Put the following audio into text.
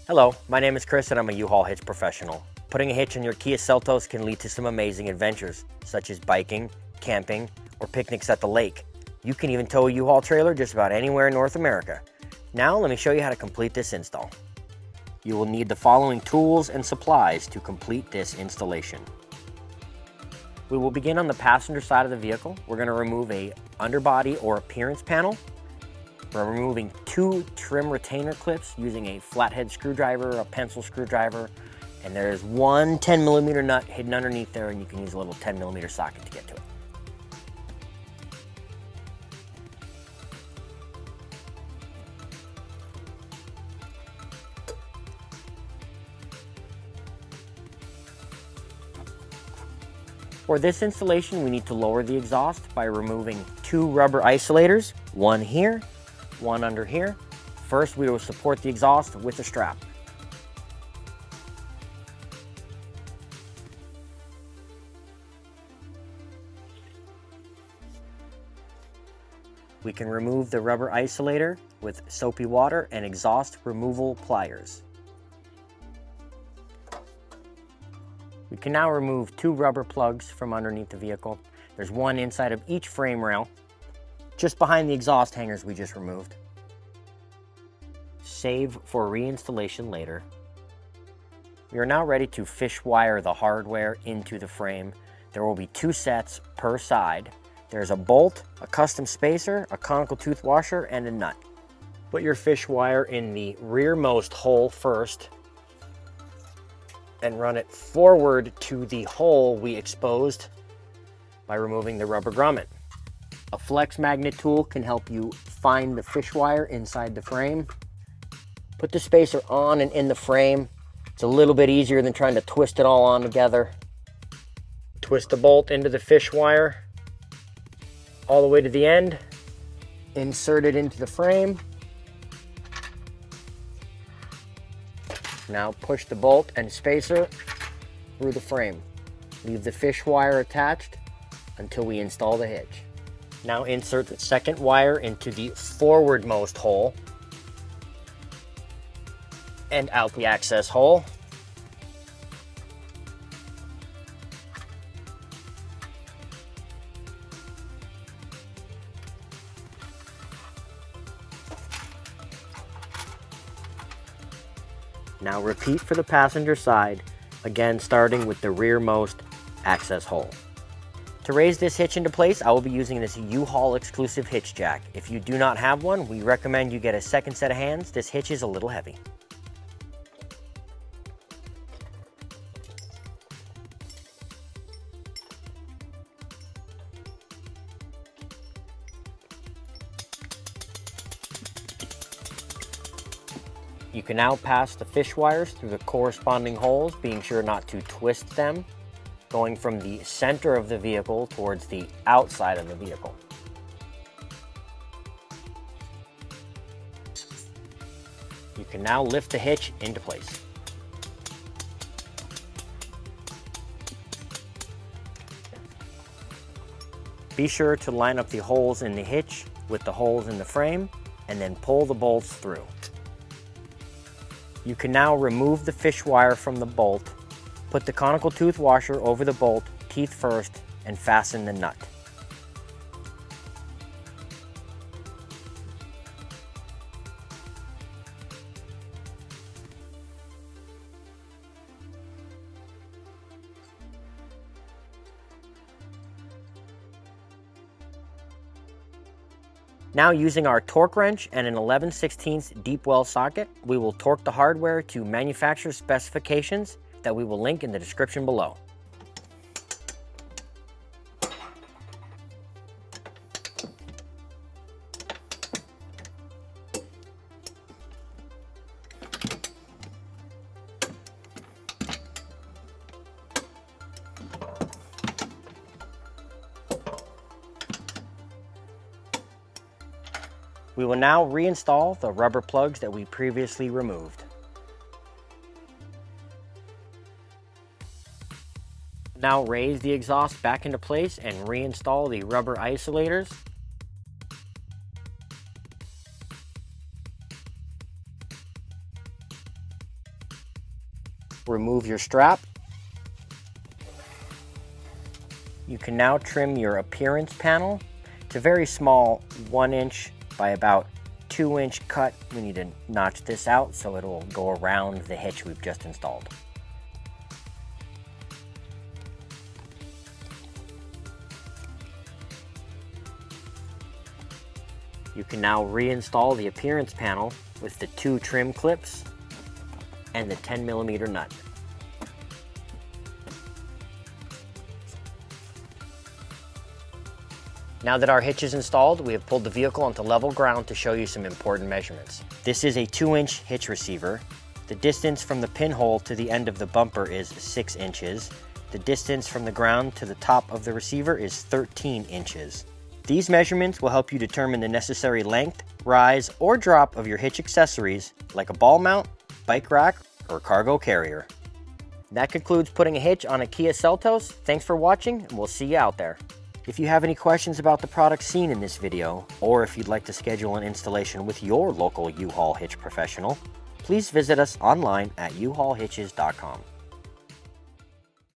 Hello, my name is Chris and I'm a U-Haul hitch professional. Putting a hitch on your Kia Seltos can lead to some amazing adventures, such as biking, camping, or picnics at the lake. You can even tow a U-Haul trailer just about anywhere in North America. Now let me show you how to complete this install. You will need the following tools and supplies to complete this installation. We will begin on the passenger side of the vehicle. We're going to remove a underbody or appearance panel. We're removing 2 trim retainer clips using a flathead screwdriver, a pencil screwdriver, and there's one 10mm nut hidden underneath there, and you can use a little 10mm socket to get to it. For this installation, we need to lower the exhaust by removing 2 rubber isolators, one here, one under here. First, we will support the exhaust with a strap. We can remove the rubber isolator with soapy water and exhaust removal pliers. We can now remove 2 rubber plugs from underneath the vehicle. There's one inside of each frame rail, just behind the exhaust hangers we just removed. Save for reinstallation later. We are now ready to fish wire the hardware into the frame. There will be 2 sets per side. There's a bolt, a custom spacer, a conical tooth washer, and a nut. Put your fish wire in the rearmost hole first and run it forward to the hole we exposed by removing the rubber grommet. A flex magnet tool can help you find the fish wire inside the frame. Put the spacer on and in the frame. It's a little bit easier than trying to twist it all on together. Twist the bolt into the fish wire all the way to the end. Insert it into the frame. Now push the bolt and spacer through the frame. Leave the fish wire attached until we install the hitch. Now insert the second wire into the forwardmost hole and out the access hole. Now repeat for the passenger side, again starting with the rearmost access hole. To raise this hitch into place, I will be using this U-Haul exclusive hitch jack. If you do not have one, we recommend you get a second set of hands. This hitch is a little heavy. You can now pass the fish wires through the corresponding holes, being sure not to twist them, going from the center of the vehicle towards the outside of the vehicle. You can now lift the hitch into place. Be sure to line up the holes in the hitch with the holes in the frame and then pull the bolts through. You can now remove the fish wire from the bolt. Put the conical tooth washer over the bolt, teeth first, and fasten the nut. Now, using our torque wrench and an 11/16 deep well socket, we will torque the hardware to manufacturer's specifications that we will link in the description below. We will now reinstall the rubber plugs that we previously removed. Now raise the exhaust back into place and reinstall the rubber isolators. remove your strap. You can now trim your appearance panel. It's a very small 1 inch by about 2 inch cut. We need to notch this out so it'll go around the hitch we've just installed. You can now reinstall the appearance panel with the 2 trim clips and the 10mm nut. Now that our hitch is installed, we have pulled the vehicle onto level ground to show you some important measurements. This is a 2-inch hitch receiver. The distance from the pinhole to the end of the bumper is 6 inches. The distance from the ground to the top of the receiver is 13 inches. These measurements will help you determine the necessary length, rise, or drop of your hitch accessories like a ball mount, bike rack, or cargo carrier. That concludes putting a hitch on a Kia Seltos. Thanks for watching, and we'll see you out there. If you have any questions about the products seen in this video, or if you'd like to schedule an installation with your local U-Haul hitch professional, please visit us online at uhaulhitches.com.